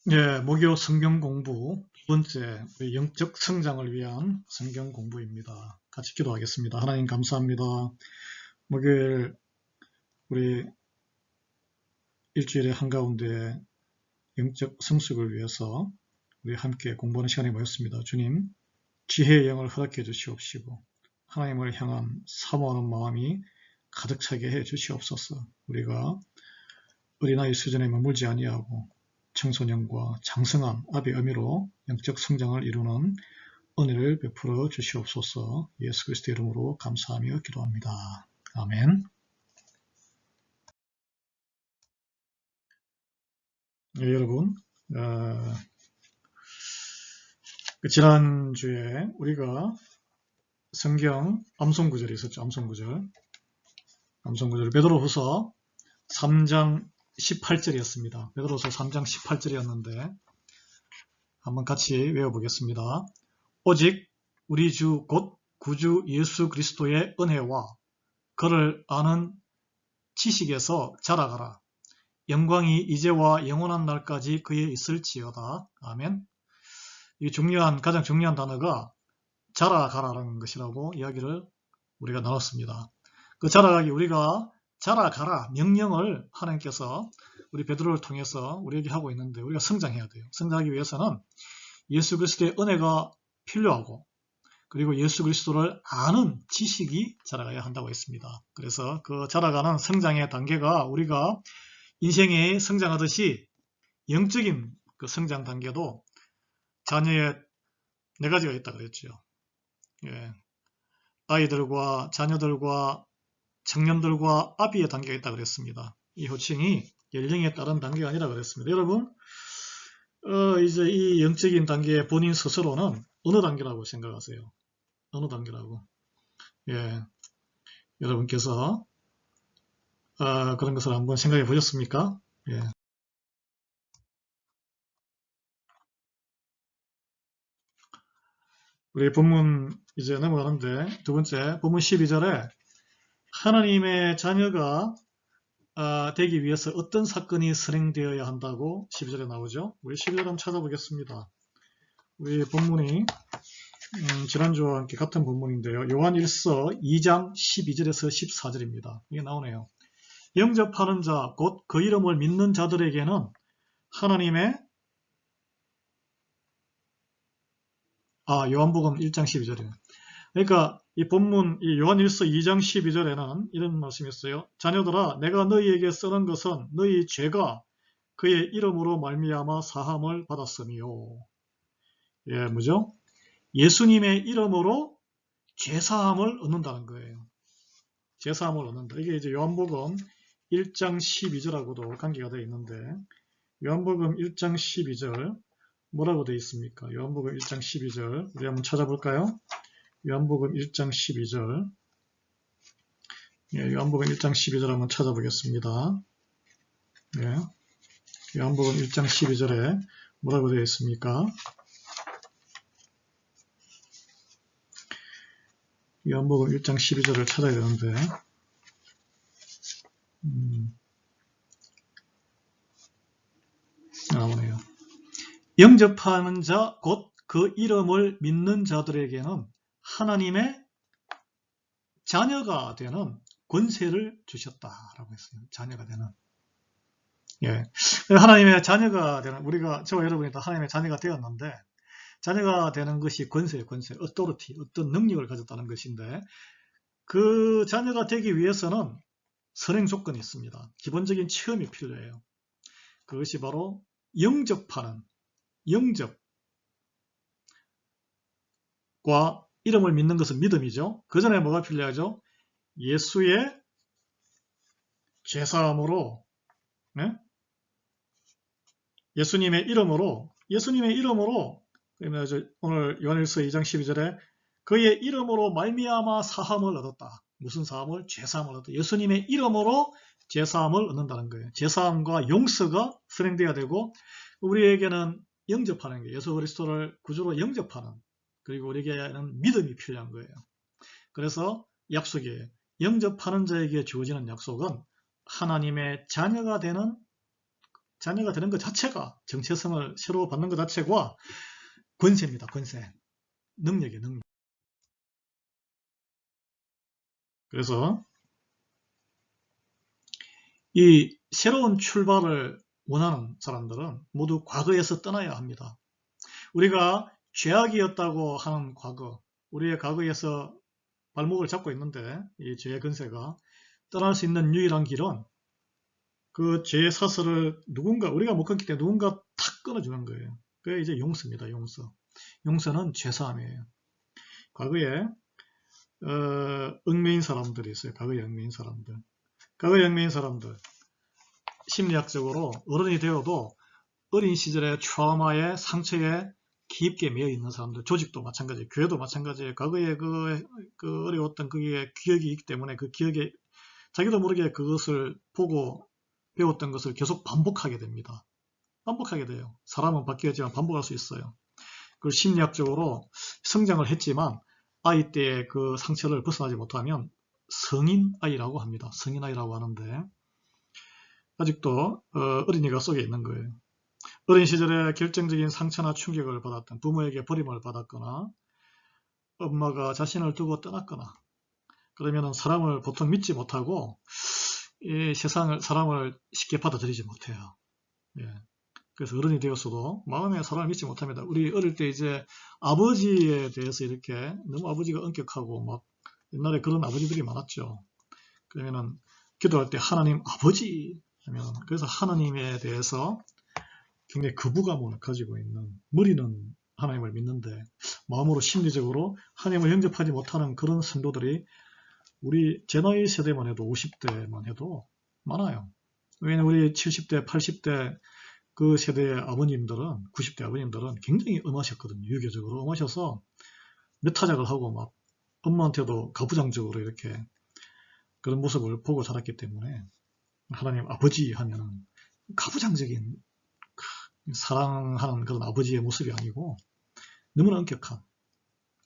예, 목요 성경 공부 두 번째 우리 영적 성장을 위한 성경 공부입니다. 같이 기도하겠습니다. 하나님 감사합니다. 목요일 우리 일주일의 한가운데 영적 성숙을 위해서 우리 함께 공부하는 시간이 모였습니다. 주님, 지혜의 영을 허락해 주시옵시고 하나님을 향한 사모하는 마음이 가득 차게 해 주시옵소서. 우리가 어린아이 수준에 머물지 아니하고 청소년과 장성한 아비의 의미로 영적 성장을 이루는 은혜를 베풀어 주시옵소서. 예수 그리스도의 이름으로 감사하며 기도합니다. 아멘. 네, 여러분, 지난주에 우리가 성경 암송구절이 있었죠. 암송구절 베드로후서 3장 18절이었습니다. 베드로후서 3장 18절이었는데 한번 같이 외워보겠습니다. 오직 우리 주 곧 구주 예수 그리스도의 은혜와 그를 아는 지식에서 자라가라. 영광이 이제와 영원한 날까지 그에 있을지어다. 아멘. 이 가장 중요한 단어가 자라가라라는 것이라고 이야기를 우리가 나눴습니다. 그 자라가기 우리가 자라가라 명령을 하나님께서 우리 베드로를 통해서 우리에게 하고 있는데 우리가 성장해야 돼요. 성장하기 위해서는 예수 그리스도의 은혜가 필요하고 그리고 예수 그리스도를 아는 지식이 자라가야 한다고 했습니다. 그래서 그 자라가는 성장의 단계가 우리가 인생에 성장하듯이 영적인 그 성장 단계도 자녀의 4가지가 있다 그랬죠. 예. 아이들과 자녀들과 청년들과 아비의 단계가 있다 그랬습니다. 이 호칭이 연령에 따른 단계가 아니라 그랬습니다. 여러분, 이제 이 영적인 단계의 본인 스스로는 어느 단계라고 생각하세요? 어느 단계라고? 예. 여러분께서 그런 것을 한번 생각해 보셨습니까? 예. 우리 본문 이제 넘어가는데 두 번째 본문 12절에 하나님의 자녀가 되기 위해서 어떤 사건이 실행되어야 한다고 12절에 나오죠. 우리 12절 한번 찾아보겠습니다. 우리 본문이 지난주와 함께 같은 본문인데요. 요한 1서 2장 12절에서 14절입니다. 이게 나오네요. 영접하는 자, 곧 그 이름을 믿는 자들에게는 하나님의 요한복음 1장 12절이에요. 그러니까 이 본문 이 요한 1서 2장 12절에는 이런 말씀이 있어요. 자녀들아 내가 너희에게 쓰는 것은 너희 죄가 그의 이름으로 말미암아 사함을 받았으며 예, 뭐죠? 예수님의 이름으로 죄사함을 얻는다는 거예요. 죄사함을 얻는다. 이게 이제 요한복음 1장 12절하고도 관계가 되어 있는데 요한복음 1장 12절 뭐라고 되어 있습니까? 요한복음 1장 12절 우리 한번 찾아볼까요? 요한복음 1장 12절 예, 요한복음 1장 12절 한번 찾아보겠습니다. 예, 요한복음 1장 12절에 뭐라고 되어 있습니까? 요한복음 1장 12절을 찾아야 되는데 나오네요. 영접하는 자, 곧 그 이름을 믿는 자들에게는 하나님의 자녀가 되는 권세를 주셨다라고 했어요. 자녀가 되는. 예. 하나님의 자녀가 되는, 저와 여러분이 다 하나님의 자녀가 되었는데, 자녀가 되는 것이 권세예요, 권세. authority, 어떤 능력을 가졌다는 것인데, 그 자녀가 되기 위해서는 선행 조건이 있습니다. 기본적인 체험이 필요해요. 그것이 바로 영접과 이름을 믿는 것은 믿음이죠. 그 전에 뭐가 필요하죠? 예수의 죄사함으로, 네? 예수님의 이름으로 오늘 요한일서 2장 12절에 그의 이름으로 말미암아 사함을 얻었다. 무슨 사함을? 죄사함을 얻었다. 예수님의 이름으로 죄사함을 얻는다는 거예요. 죄사함과 용서가 실행돼야 되고 우리에게는 영접하는 게 예수 그리스도를 구주로 영접하는 그리고 우리에게는 믿음이 필요한 거예요. 그래서 약속이에요. 영접하는 자에게 주어지는 약속은 하나님의 자녀가 자녀가 되는 것 자체가 정체성을 새로 받는 것 자체가 권세입니다. 권세. 능력이에요. 능력. 그래서 이 새로운 출발을 원하는 사람들은 모두 과거에서 떠나야 합니다. 우리가 죄악이었다고 하는 과거, 우리의 과거에서 발목을 잡고 있는데 이 죄의 근세가 떠날 수 있는 유일한 길은 그 죄의 사슬을 누군가, 우리가 못 끊기 때문에 누군가 탁 끊어주는 거예요. 그게 이제 용서입니다. 용서. 용서는 죄사함이에요. 과거에 얽매인 사람들이 있어요. 과거에 얽매인 사람들. 과거에 얽매인 사람들. 심리학적으로 어른이 되어도 어린 시절의 트라우마에 상처에 깊게 매여 있는 사람들, 조직도 마찬가지, 교회도 마찬가지예요. 과거에 그 어려웠던 그게 기억이 있기 때문에 그 기억에 자기도 모르게 그것을 보고 배웠던 것을 계속 반복하게 됩니다. 반복하게 돼요. 사람은 바뀌었지만 반복할 수 있어요. 그 심리학적으로 성장을 했지만 아이 때의 그 상처를 벗어나지 못하면 성인 아이라고 합니다. 성인 아이라고 하는데 아직도 어린이가 속에 있는 거예요. 어린 시절에 결정적인 상처나 충격을 받았던, 부모에게 버림을 받았거나 엄마가 자신을 두고 떠났거나 그러면 사람을 보통 믿지 못하고 이 사람을 쉽게 받아들이지 못해요. 예. 그래서 어른이 되었어도 마음에 사람을 믿지 못합니다. 우리 어릴 때 이제 아버지에 대해서 이렇게 너무 아버지가 엄격하고 막 옛날에 그런 아버지들이 많았죠. 그러면은 기도할 때 하나님 아버지 하면 그래서 하나님에 대해서 굉장히 거부감을 가지고 있는, 머리는 하나님을 믿는데 마음으로 심리적으로 하나님을 영접하지 못하는 그런 성도들이 우리 제 나이 세대만 해도 50대만 해도 많아요. 왜냐면 우리 70대, 80대 그 세대의 아버님들은, 90대 아버님들은 굉장히 엄하셨거든요. 유교적으로 엄하셔서 몇 타작을 하고 막 엄마한테도 가부장적으로 이렇게 그런 모습을 보고 자랐기 때문에 하나님 아버지 하면은 가부장적인 사랑하는 그런 아버지의 모습이 아니고 너무나 엄격한,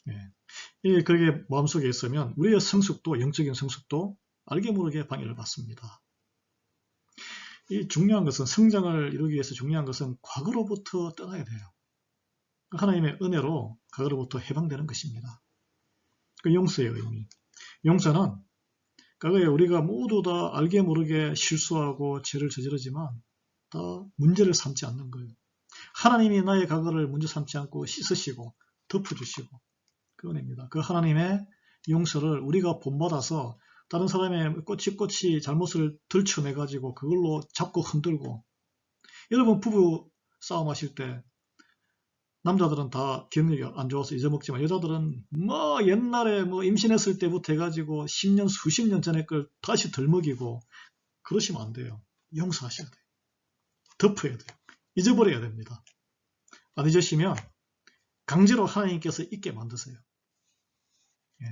예. 그게 마음속에 있으면 우리의 성숙도, 영적인 성숙도 알게 모르게 방해를 받습니다. 이 중요한 것은, 성장을 이루기 위해서 중요한 것은 과거로부터 떠나야 돼요. 하나님의 은혜로 과거로부터 해방되는 것입니다. 그 용서의 의미. 용서는 과거에 우리가 모두 다 알게 모르게 실수하고 죄를 저지르지만 다 문제를 삼지 않는 거예요. 하나님이 나의 과거를 문제 삼지 않고 씻으시고 덮어주시고 그 은혜입니다. 그 하나님의 용서를 우리가 본받아서 다른 사람의 꼬치꼬치 잘못을 들춰내가지고 그걸로 잡고 흔들고, 여러분 부부 싸움하실 때 남자들은 다 기억력이 안 좋아서 잊어먹지만 여자들은 뭐 옛날에 뭐 임신했을 때부터 해가지고 10년 수십 년 전에 걸 다시 덜먹이고 그러시면 안 돼요. 용서하셔야 돼요. 덮어야 돼요. 잊어버려야 됩니다. 안 잊으시면 강제로 하나님께서 잊게 만드세요. 예.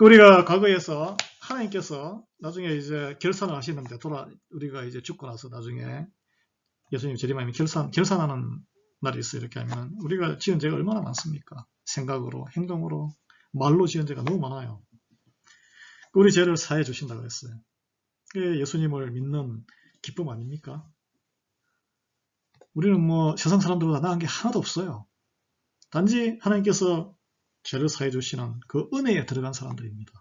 우리가 과거에서 하나님께서 나중에 이제 결산을 하시는데, 우리가 이제 죽고 나서 나중에 예수님 재림하면 결산하는 날이 있어요. 이렇게 하면 우리가 지은 죄가 얼마나 많습니까? 생각으로, 행동으로, 말로 지은 죄가 너무 많아요. 우리 죄를 사해 주신다고 했어요. 그게 예수님을 믿는 기쁨 아닙니까? 우리는 뭐 세상 사람들보다 나은 게 하나도 없어요. 단지 하나님께서 죄를 사해 주시는 그 은혜에 들어간 사람들입니다.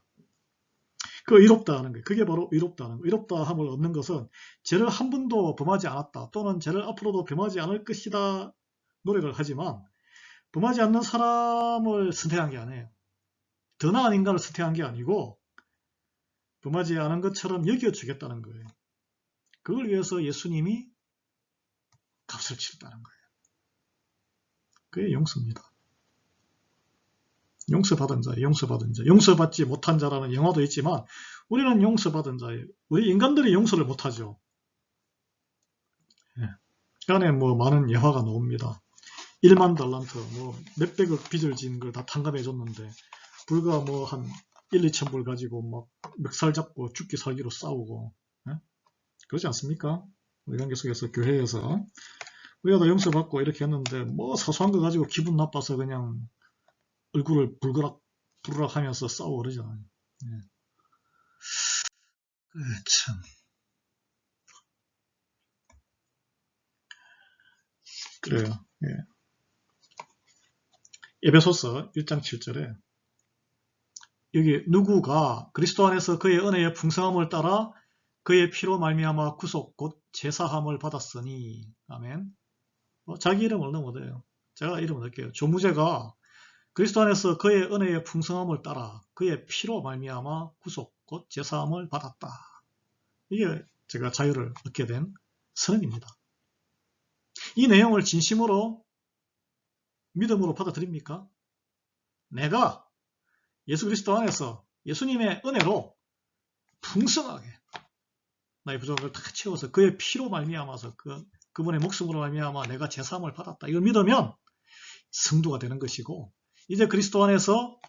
그 의롭다 하는 거예요. 그게 바로 의롭다 하는 거예요. 의롭다 함을 얻는 것은 죄를 한 번도 범하지 않았다, 또는 죄를 앞으로도 범하지 않을 것이다 노래를 하지만 범하지 않는 사람을 선택한 게 아니에요. 더 나은 인간을 선택한 게 아니고 범하지 않은 것처럼 여겨주겠다는 거예요. 그걸 위해서 예수님이 값을 치렀다는 거예요. 그게 용서입니다. 용서받은 자, 용서받은 자, 용서받지 못한 자라는 영화도 있지만 우리는 용서받은 자예요. 우리 인간들이 용서를 못하죠. 그 안에 뭐 많은 예화가 나옵니다. 1만 달란트, 뭐 몇백억 빚을 진 걸 다 탕감해 줬는데 불과 뭐 한 1, 2천 불 가지고 막 멱살 잡고 죽기 살기로 싸우고, 그러지 않습니까? 우리 관계 속에서, 교회에서 우리가 다 용서받고 이렇게 했는데 뭐 사소한 거 가지고 기분 나빠서 그냥 얼굴을 부르락 하면서 싸우고 그러잖아요. 참. 그래요. 예. 에베소서 1장 7절에 여기 누구가 그리스도 안에서 그의 은혜의 풍성함을 따라 그의 피로 말미암아 구속 곧 제사함을 받았으니 아멘. 자기 이름을 넣으면 돼요. 제가 이름을 넣을게요. 조무제가 그리스도 안에서 그의 은혜의 풍성함을 따라 그의 피로 말미암아 구속 곧 제사함을 받았다. 이게 제가 자유를 얻게 된 선언입니다. 이 내용을 진심으로 믿음으로 받아들입니까? 내가 예수 그리스도 안에서 예수님의 은혜로 풍성하게 나의 부족을 다 채워서 그의 피로 말미암아서 그분의 목숨으로 말미암아 내가 제사함을 받았다. 이걸 믿으면 성도가 되는 것이고 이제 그리스도 안에서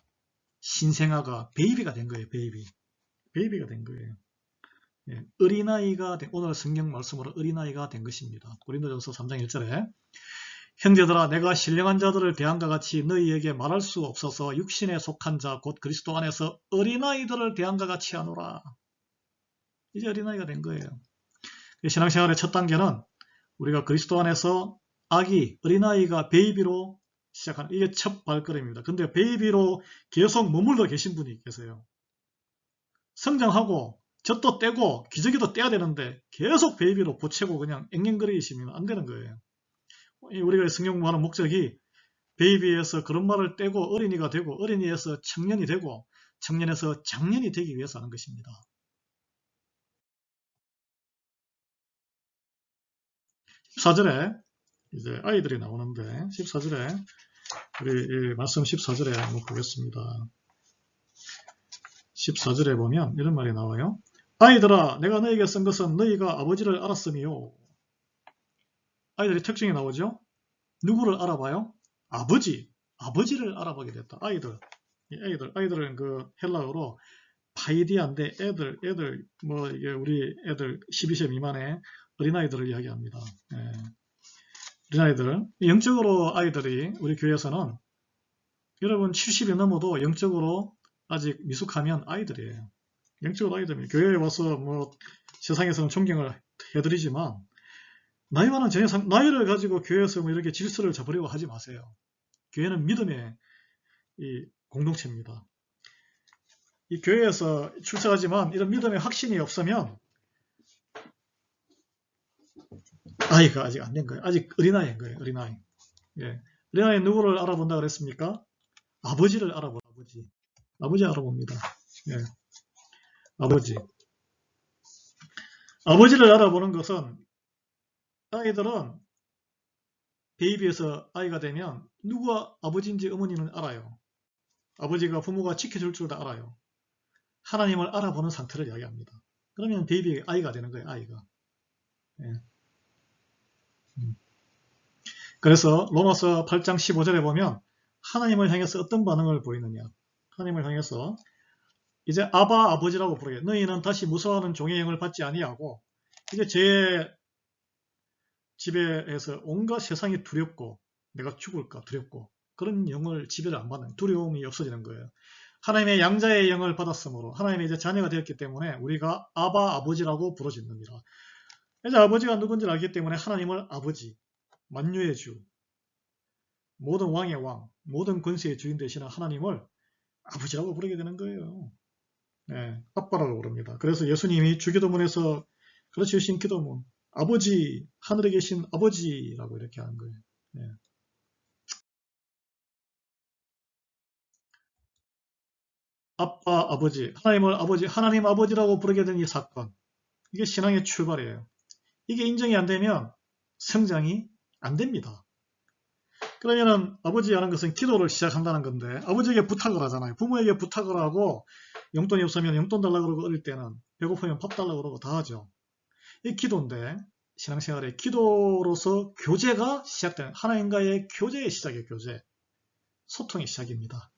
신생아가 베이비가 된 거예요. 베이비가 된 거예요. 예, 어린아이가 오늘 성경 말씀으로 어린아이가 된 것입니다. 고린도전서 3장 1절에 형제들아 내가 신령한 자들을 대함과 같이 너희에게 말할 수 없어서 육신에 속한 자 곧 그리스도 안에서 어린아이들을 대함과 같이 하노라. 이제 어린아이가 된 거예요. 신앙생활의 첫 단계는 우리가 그리스도 안에서 아기, 어린아이가 베이비로 시작하는 이게 첫 발걸음입니다. 근데 베이비로 계속 머물러 계신 분이 계세요. 성장하고 젖도 떼고 기저귀도 떼야 되는데 계속 베이비로 보채고 그냥 앵앵거리시면 안 되는 거예요. 우리가 성경 공부하는 목적이 베이비에서 그런 말을 떼고 어린이가 되고 어린이에서 청년이 되고 청년에서 장년이 되기 위해서 하는 것입니다. 14절에 이제 아이들이 나오는데 14절에 우리 말씀 14절에 한번 보겠습니다. 14절에 보면 이런 말이 나와요. 아이들아 내가 너에게 쓴 것은 너희가 아버지를 알았으니요. 아이들의 특징이 나오죠. 누구를 알아봐요? 아버지를 알아보게 됐다. 아이들은 그 헬라어로 파이디아인데 애들 뭐 이게 우리 애들 12세 미만의 어린아이들을 이야기합니다. 예. 어린아이들 영적으로 아이들이 우리 교회에서는 여러분 70이 넘어도 영적으로 아직 미숙하면 아이들이에요. 영적으로 아이들입니다. 교회에 와서 뭐 세상에서는 존경을 해드리지만 나이와는 전혀 나이를 가지고 교회에서 뭐 이렇게 질서를 잡으려고 하지 마세요. 교회는 믿음의 이 공동체입니다. 이 교회에서 출석하지만 이런 믿음의 확신이 없으면 아이가 아직 안 된 거예요. 아직 어린아이인 거예요. 어린아이. 예. 어린아이 누구를 알아본다 그랬습니까? 아버지를 알아보라. 아버지 알아봅니다. 예. 아버지를 알아보는 것은 아이들은 베이비에서 아이가 되면 누가 아버지인지 어머니는 알아요. 아버지가 부모가 지켜줄 줄 다 알아요. 하나님을 알아보는 상태를 이야기합니다. 그러면 베이비 아이가 되는 거예요. 아이가. 예. 그래서 로마서 8장 15절에 보면 하나님을 향해서 어떤 반응을 보이느냐. 하나님을 향해서 이제 아바 아버지라고 부르게 너희는 다시 무서워하는 종의 영을 받지 아니하고 이제 제 지배에서 온갖 세상이 두렵고 내가 죽을까 두렵고 그런 영을 지배를 안 받는 두려움이 없어지는 거예요. 하나님의 양자의 영을 받았으므로 하나님의 이제 자녀가 되었기 때문에 우리가 아바 아버지라고 부르짖느니라. 이제 아버지가 누군지 알기 때문에 하나님을 아버지, 만유의 주, 모든 왕의 왕, 모든 권세의 주인 되시는 하나님을 아버지라고 부르게 되는 거예요. 네, 아빠라고 부릅니다. 그래서 예수님이 주기도문에서 가르치신 기도문, 아버지, 하늘에 계신 아버지라고 이렇게 하는 거예요. 네. 아빠, 아버지, 하나님을 아버지, 하나님 아버지라고 부르게 된 이 사건. 이게 신앙의 출발이에요. 이게 인정이 안 되면 성장이 안 됩니다. 그러면은 아버지 하는 것은 기도를 시작한다는 건데 아버지에게 부탁을 하잖아요. 부모에게 부탁을 하고 용돈이 없으면 용돈 달라고 그러고 어릴 때는 배고프면 밥 달라고 그러고 다 하죠. 이 기도인데 신앙생활의 기도로서 교제가 시작되는 하나님과의 교제의 시작이에요. 교제. 소통의 시작입니다.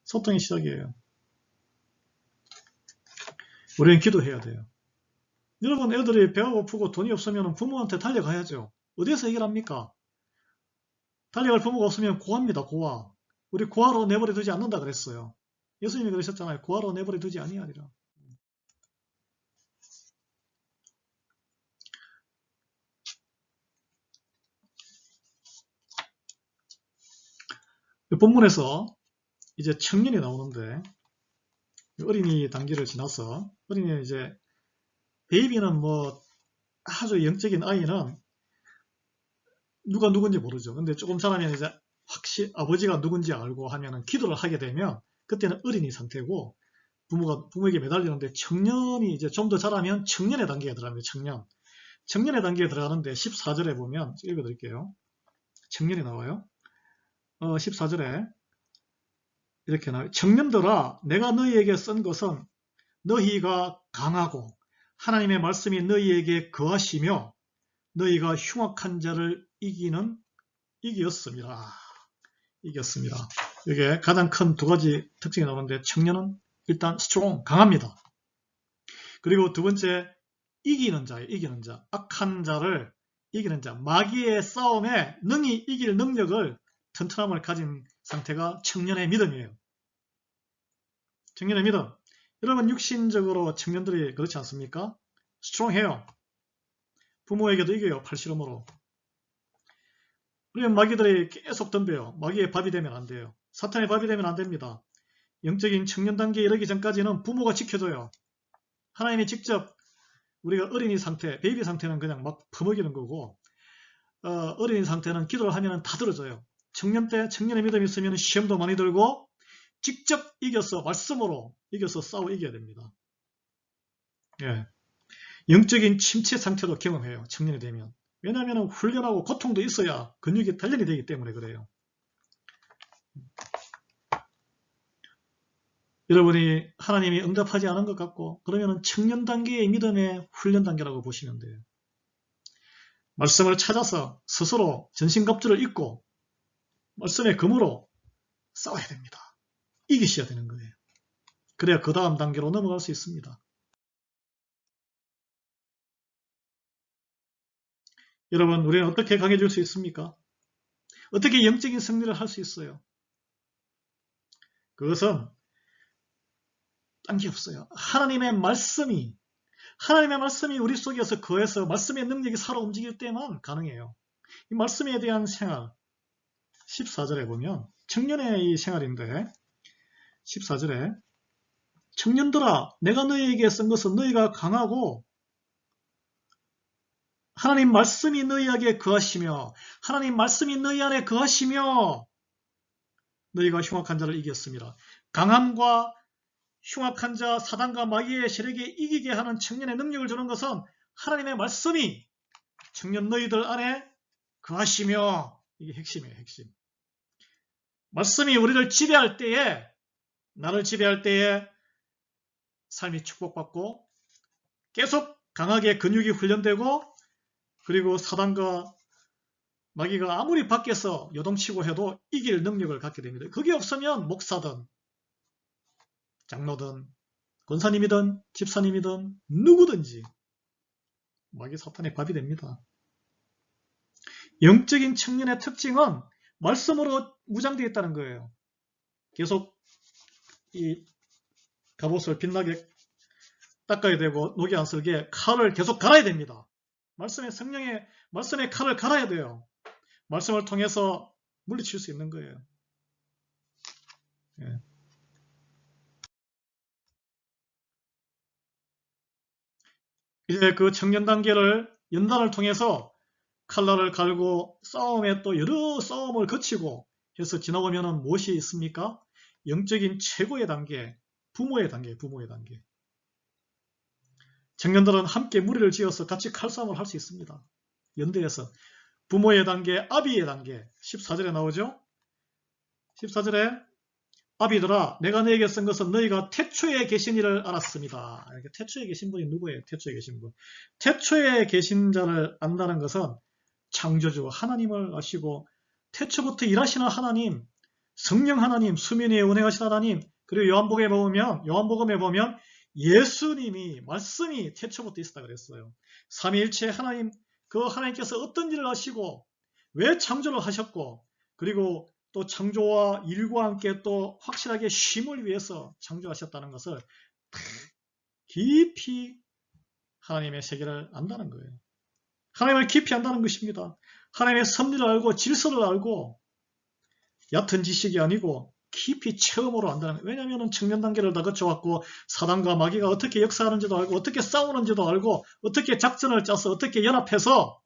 소통의 시작이에요. 우리는 기도해야 돼요. 여러분 애들이 배가 고프고 돈이 없으면 부모한테 달려가야죠. 어디에서 해결합니까? 달려갈 부모가 없으면 고아입니다. 고아. 우리 고아로 내버려 두지 않는다 그랬어요. 예수님이 그러셨잖아요. 고아로 내버려 두지 아니하리라. 본문에서 이제 청년이 나오는데, 어린이 단계를 지나서 어린이 이제 베이비는 뭐 아주 영적인 아이는 누가 누군지 모르죠. 근데 조금 자라면 이제 아버지가 누군지 알고 하면은 기도를 하게 되면 그때는 어린이 상태고 부모에게 매달리는데, 청년이 이제 좀 더 자라면 청년의 단계에 들어갑니다. 청년의 단계에 들어가는데 14절에 보면 읽어드릴게요. 청년이 나와요. 14절에 이렇게 나와요. 청년들아, 내가 너희에게 쓴 것은 너희가 강하고 하나님의 말씀이 너희에게 거하시며 너희가 흉악한 자를 이겼습니다. 이게 가장 큰 두 가지 특징이 나오는데, 청년은 일단 strong, 강합니다. 그리고 두 번째, 이기는 자, 악한 자를 이기는 자, 마귀의 싸움에 능히 이길 능력을, 튼튼함을 가진 상태가 청년의 믿음이에요. 청년의 믿음. 여러분, 육신적으로 청년들이 그렇지 않습니까? 스트롱해요. 부모에게도 이겨요, 팔씨름으로. 우리는 마귀들이 계속 덤벼요. 마귀의 밥이 되면 안 돼요. 사탄의 밥이 되면 안 됩니다. 영적인 청년 단계에 이르기 전까지는 부모가 지켜줘요. 하나님이 직접, 우리가 어린이 상태, 베이비 상태는 그냥 막 퍼먹이는 거고, 어린이 상태는 기도를 하면 다 들어줘요. 청년 때 청년의 믿음이 있으면 시험도 많이 들고 직접 이겨서, 말씀으로 이겨서 싸워 이겨야 됩니다. 예. 영적인 침체 상태도 경험해요, 청년이 되면. 왜냐하면 훈련하고 고통도 있어야 근육이 단련이 되기 때문에 그래요. 여러분이 하나님이 응답하지 않은 것 같고 그러면 청년 단계의 믿음의 훈련 단계라고 보시면 돼요. 말씀을 찾아서 스스로 전신갑주를 입고 말씀의 검으로 싸워야 됩니다. 이기셔야 되는 거예요. 그래야 그 다음 단계로 넘어갈 수 있습니다. 여러분, 우리는 어떻게 강해질 수 있습니까? 어떻게 영적인 승리를 할 수 있어요? 그것은 딴 게 없어요. 하나님의 말씀이 우리 속에서 거해서 말씀의 능력이 살아 움직일 때만 가능해요. 이 말씀에 대한 생활, 14절에 보면 청년의 이 생활인데, 14절에 청년들아, 내가 너희에게 쓴 것은 너희가 강하고 하나님 말씀이 너희에게 거하시며 하나님 말씀이 너희 안에 거하시며 너희가 흉악한 자를 이겼습니다. 강함과 흉악한 자, 사단과 마귀의 세력에 이기게 하는 청년의 능력을 주는 것은 하나님의 말씀이 청년 너희들 안에 거하시며, 이게 핵심이에요, 핵심. 말씀이 우리를 지배할 때에, 나를 지배할 때에 삶이 축복받고 계속 강하게 근육이 훈련되고, 그리고 사단과 마귀가 아무리 밖에서 요동치고 해도 이길 능력을 갖게 됩니다. 그게 없으면 목사든 장로든 권사님이든 집사님이든 누구든지 마귀 사탄의 밥이 됩니다. 영적인 청년의 특징은 말씀으로 무장되어 있다는 거예요. 계속 이 갑옷을 빛나게 닦아야 되고 녹이 안 슬게 칼을 계속 갈아야 됩니다. 말씀의 칼을 갈아야 돼요. 말씀을 통해서 물리칠 수 있는 거예요. 예. 이제 그 청년 단계를 연단을 통해서 칼날을 갈고 싸움에 또 여러 싸움을 거치고 해서 지나오면은 무엇이 있습니까? 영적인 최고의 단계, 부모의 단계. 청년들은 함께 무리를 지어서 같이 칼싸움을 할 수 있습니다. 연대해서. 부모의 단계, 아비의 단계. 14절에 나오죠? 14절에 아비들아, 내가 너에게 쓴 것은 너희가 태초에 계신 이를 알았습니다. 태초에 계신 분이 누구예요? 태초에 계신 분. 태초에 계신 자를 안다는 것은 창조주 하나님을 아시고 태초부터 일하시는 하나님, 성령 하나님, 수면 위에 운행하신 하나님, 그리고 요한복음에 보면 예수님이, 말씀이 태초부터 있었다 그랬어요. 삼위일체 하나님, 그 하나님께서 어떤 일을 하시고 왜 창조를 하셨고, 그리고 또 창조와 일과 함께 또 확실하게 쉼을 위해서 창조하셨다는 것을 깊이 하나님의 세계를 안다는 거예요. 하나님을 깊이 안다는 것입니다. 하나님의 섭리를 알고 질서를 알고 얕은 지식이 아니고 깊이 체험으로 안다는 거예요. 왜냐하면 청년 단계를 다 거쳐왔고 사단과 마귀가 어떻게 역사하는지도 알고 어떻게 싸우는지도 알고 어떻게 작전을 짜서 어떻게 연합해서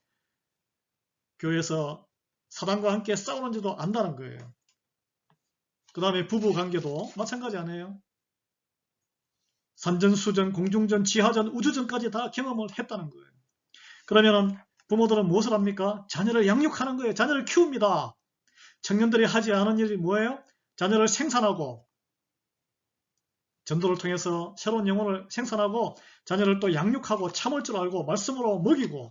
교회에서 사단과 함께 싸우는지도 안다는 거예요. 그 다음에 부부 관계도 마찬가지 아니에요. 산전수전, 공중전, 지하전, 우주전까지 다 경험을 했다는 거예요. 그러면 부모들은 무엇을 합니까? 자녀를 양육하는 거예요. 자녀를 키웁니다. 청년들이 하지 않은 일이 뭐예요? 자녀를 생산하고 전도를 통해서 새로운 영혼을 생산하고 자녀를 또 양육하고 참을 줄 알고 말씀으로 먹이고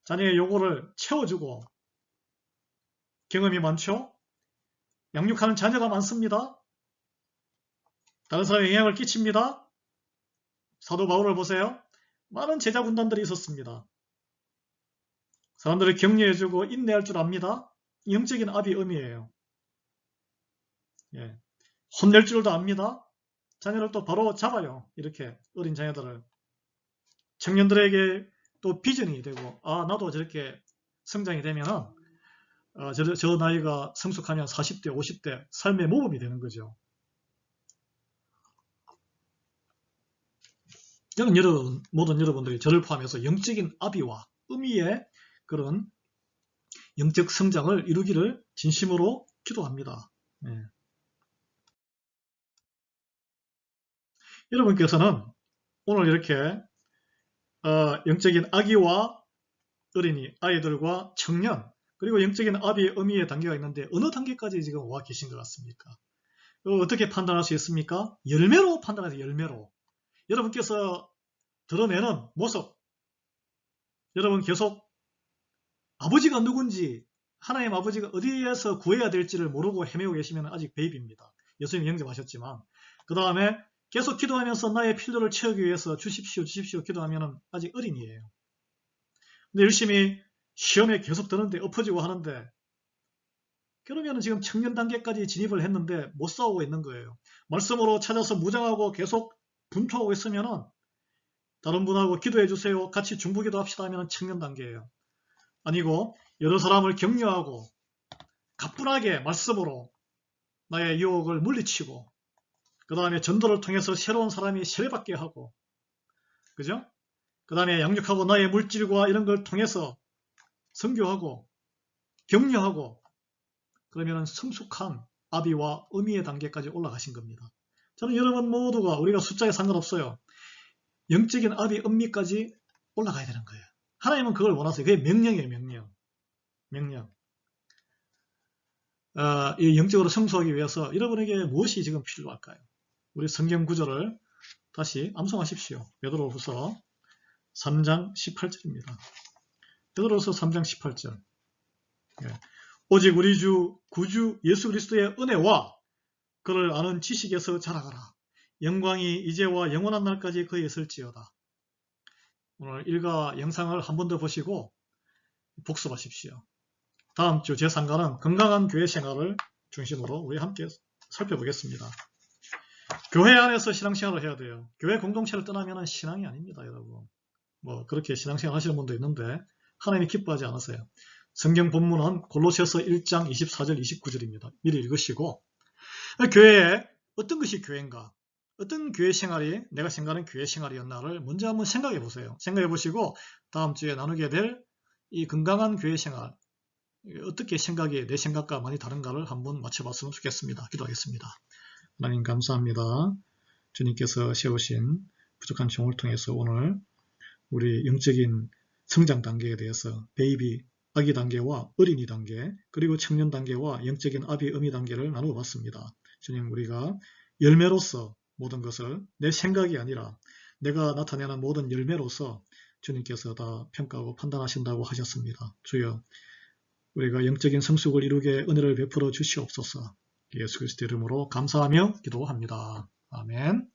자녀의 요구를 채워주고 경험이 많죠? 양육하는 자녀가 많습니다. 다른 사람에 영향을 끼칩니다. 사도 바울을 보세요. 많은 제자 군단들이 있었습니다. 사람들을 격려해주고 인내할 줄 압니다. 영적인 압이 음이에요. 예. 혼낼 줄도 압니다. 자녀를 또 바로 잡아요. 이렇게 어린 자녀들을. 청년들에게 또 비전이 되고 나도 저렇게 성장이 되면은 저 나이가 성숙하면 40대, 50대 삶의 모범이 되는 거죠. 저는 모든 여러분들이 저를 포함해서 영적인 아비와 의미의 그런 영적 성장을 이루기를 진심으로 기도합니다. 네. 여러분께서는 오늘 이렇게 영적인 아기와 어린이, 아이들과 청년, 그리고 영적인 아비의 의미의 단계가 있는데 어느 단계까지 지금 와 계신 것 같습니까? 어떻게 판단할 수 있습니까? 열매로 판단하세요. 열매로. 여러분께서 드러내는 모습, 여러분 계속 아버지가 누군지, 하나님 아버지가 어디에서 구해야 될지를 모르고 헤매고 계시면 아직 베이비입니다. 예수님 영접하셨지만 그 다음에 계속 기도하면서 나의 필요를 채우기 위해서 주십시오 기도하면 아직 어린이에요. 근데 열심히 시험에 계속 드는데 엎어지고 하는데 그러면 지금 청년 단계까지 진입을 했는데 못 싸우고 있는 거예요. 말씀으로 찾아서 무장하고 계속 분투하고 있으면은 다른 분하고 기도해 주세요. 같이 중보기도 합시다 하면 청년 단계예요. 아니고 여러 사람을 격려하고 가뿐하게 말씀으로 나의 유혹을 물리치고 그 다음에 전도를 통해서 새로운 사람이 세례받게 하고 그죠? 그 다음에 양육하고 나의 물질과 이런 걸 통해서 선교하고 격려하고 그러면 성숙한 아비와 의미의 단계까지 올라가신 겁니다. 저는 여러분 모두가 우리가 숫자에 상관없어요. 영적인 아비 음미까지 올라가야 되는 거예요. 하나님은 그걸 원하세요. 그게 명령이에요. 명령. 이 영적으로 성숙하기 위해서 여러분에게 무엇이 지금 필요할까요? 우리 성경 구절을 다시 암송하십시오. 베드로후서 3장 18절입니다. 베드로후서 3장 18절. 오직 우리 주 구주 예수 그리스도의 은혜와 그를 아는 지식에서 자라가라. 영광이 이제와 영원한 날까지 그에 있을지어다. 오늘 일과 영상을 한 번 더 보시고 복습하십시오. 다음 주 제3과는 건강한 교회 생활을 중심으로 우리 함께 살펴보겠습니다. 교회 안에서 신앙생활을 해야 돼요. 교회 공동체를 떠나면 신앙이 아닙니다, 여러분. 그렇게 신앙생활 하시는 분도 있는데 하나님이 기뻐하지 않으세요. 성경 본문은 골로새서 1장 24절 29절입니다. 미리 읽으시고 교회에 어떤 것이 교회인가? 어떤 교회 생활이 내가 생각하는 교회 생활이었나를 먼저 한번 생각해 보세요. 생각해 보시고 다음 주에 나누게 될 이 건강한 교회 생활 어떻게 생각이 내 생각과 많이 다른가를 한번 맞춰봤으면 좋겠습니다. 기도하겠습니다. 하나님 감사합니다. 주님께서 세우신 부족한 종을 통해서 오늘 우리 영적인 성장 단계에 대해서 베이비, 아기 단계와 어린이 단계, 그리고 청년 단계와 영적인 아비, 어미 단계를 나누어 봤습니다. 주님, 우리가 열매로서 모든 것을 내 생각이 아니라 내가 나타내는 모든 열매로서 주님께서 다 평가하고 판단하신다고 하셨습니다. 주여, 우리가 영적인 성숙을 이루게 은혜를 베풀어 주시옵소서. 예수 그리스도 이름으로 감사하며 기도합니다. 아멘.